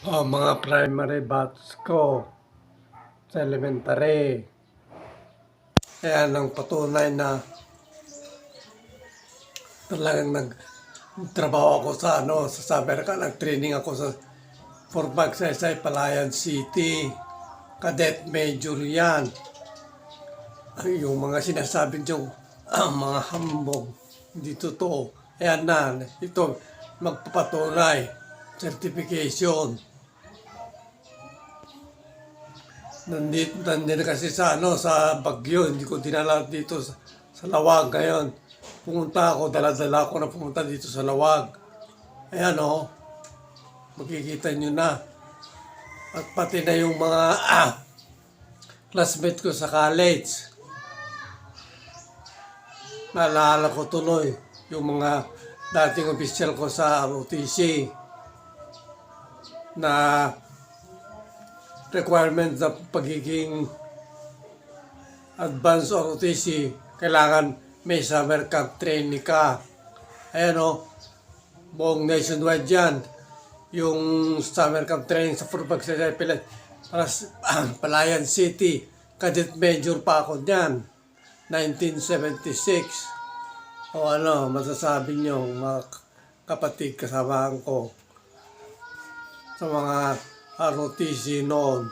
Mga primary batch ko sa elementary. Kaya nang patunay na talagang nagtrabaho ako sa Saberca, nag-training ako sa Fort Magsaysay, Palayan City. Cadet Major yan. Yung mga sinasabi niyo, mga hambog, hindi totoo. Ayan na, ito, magpapatunay, certification. Nandito kasi sa Bagyo, hindi ko dinala dito sa Lawag ngayon. Pumunta ako, dala-dala ako na pumunta dito sa Lawag. Ayan makikita nyo na. At pati na yung mga classmate ko sa college. Naalala ko tuloy yung mga dating official ko sa ROTC na requirement na pagiging advanced ROTC, kailangan may summer camp training ka. Ayan buong nationwide yan. Yung summer camp training sa Fort Magsaysay, Palayan City, Cadet Major pa ako dyan, 1976. Masasabi nyo, mga kapatid, kasamahan ko sa mga ROTC noon.